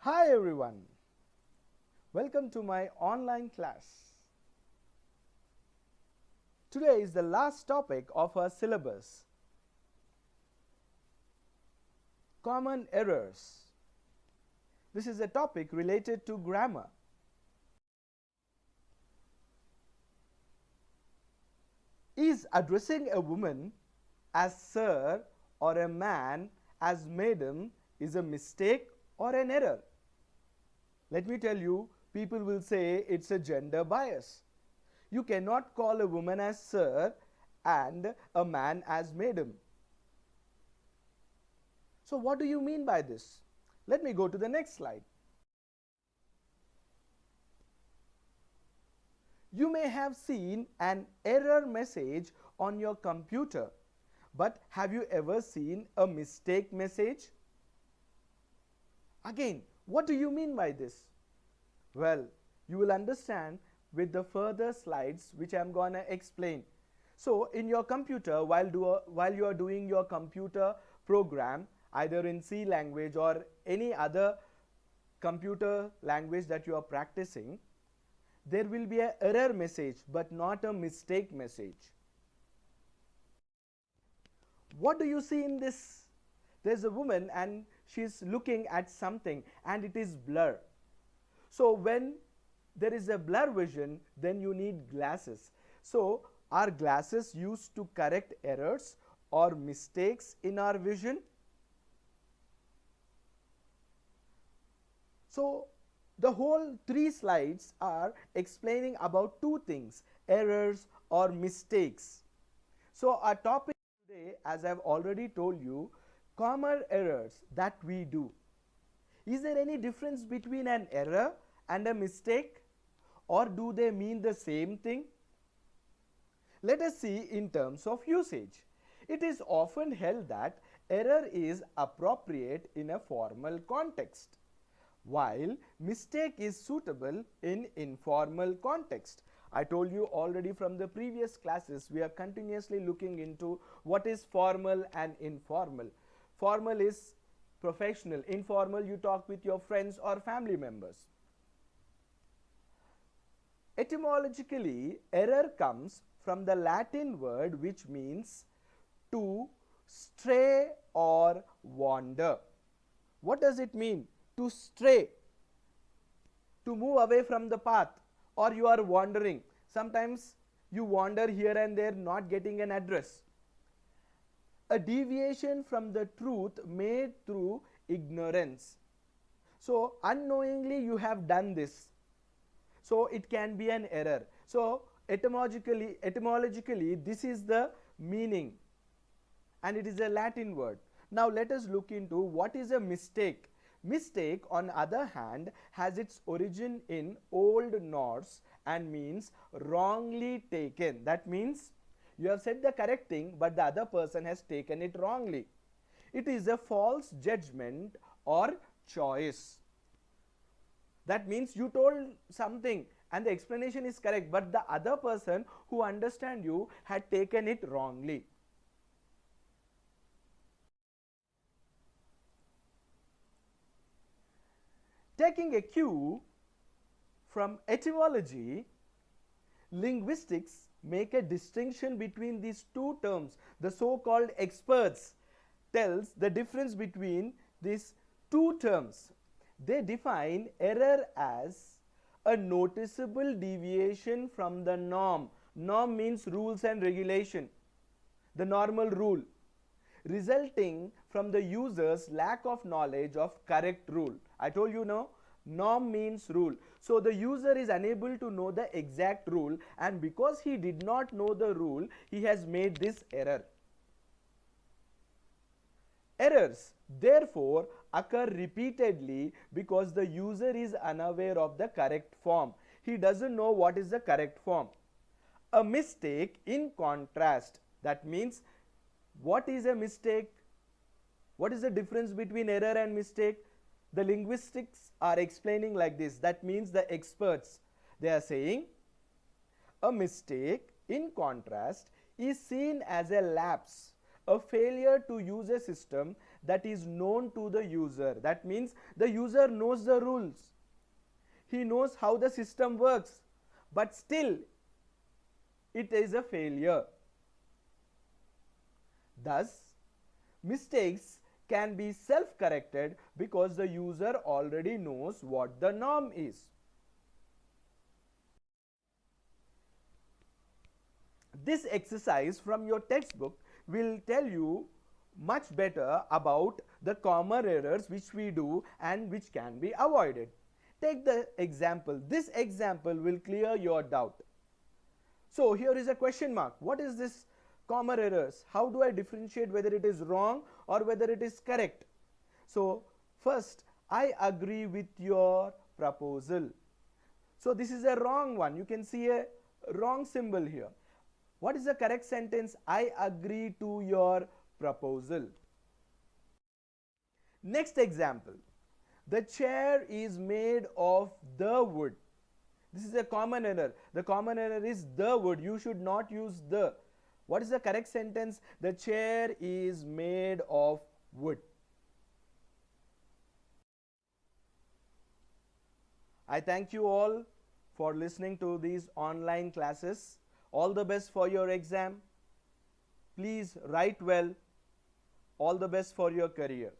Hi everyone, welcome to my online class. Today is the last topic of our syllabus, common errors. This is a topic related to grammar. Is addressing a woman as sir or a man as madam is a mistake or an error? Let me tell you, people will say it's a gender bias. You cannot call a woman as sir and a man as madam. So what do you mean by this? Let me go to the next slide. You may have seen an error message on your computer, but have you ever seen a mistake message? Again, what do you mean by this? Well, you will understand with the further slides which I am going to explain. So in your computer, while you are doing your computer program, either in C language or any other computer language that you are practicing, there will be an error message but not a mistake message. What do you see in this? There's a woman and she's looking at something and it is blur. So when there is a blur vision, then you need glasses. So are glasses used to correct errors or mistakes in our vision? So the whole 3 slides are explaining about 2 things, errors or mistakes. So our topic today, as I have already told you, common errors that we do. Is there any difference between an error and a mistake, or do they mean the same thing? Let us see in terms of usage. It is often held that error is appropriate in a formal context, while mistake is suitable in informal context. I told you already from the previous classes, we are continuously looking into what is formal and informal. Formal is professional, informal you talk with your friends or family members. Etymologically, error comes from the Latin word which means to stray or wander. What does it mean? To stray, to move away from the path, or you are wandering. Sometimes you wander here and there not getting an address. A deviation from the truth made through ignorance. So unknowingly you have done this. So it can be an error. So etymologically this is the meaning and it is a Latin word. Now let us look into what is a mistake. Mistake, on the other hand, has its origin in Old Norse and means wrongly taken. That means you have said the correct thing but the other person has taken it wrongly. It is a false judgment or choice. That means you told something and the explanation is correct but the other person who understand you had taken it wrongly. Taking a cue from etymology, linguistics make a distinction between these 2 terms. The so-called experts tells the difference between these 2 terms. They define error as a noticeable deviation from the norm. Norm means rules and regulation, the normal rule, resulting from the user's lack of knowledge of correct rule. I told you, no, norm means rule. So the user is unable to know the exact rule and because he did not know the rule, he has made this error. Errors therefore occur repeatedly because the user is unaware of the correct form. He doesn't know what is the correct form. A mistake, in contrast, that means what is a mistake? What is the difference between error and mistake? The linguistics are explaining like this. That means the experts, they are saying a mistake, in contrast, is seen as a lapse, a failure to use a system that is known to the user. That means the user knows the rules, he knows how the system works, but still it is a failure. Thus, mistakes can be self-corrected because the user already knows what the norm is. This exercise from your textbook will tell you much better about the common errors which we do and which can be avoided. Take the example. This example will clear your doubt. So here is a question mark. What is this common errors? How do I differentiate whether it is wrong or whether it is correct? So first, I agree with your proposal. So this is a wrong one. You can see a wrong symbol here. What is the correct sentence? I agree to your proposal. Next example. The chair is made of the wood. This is a common error. The common error is the wood. You should not use the. What is the correct sentence? The chair is made of wood. I thank you all for listening to these online classes. All the best for your exam. Please write well. All the best for your career.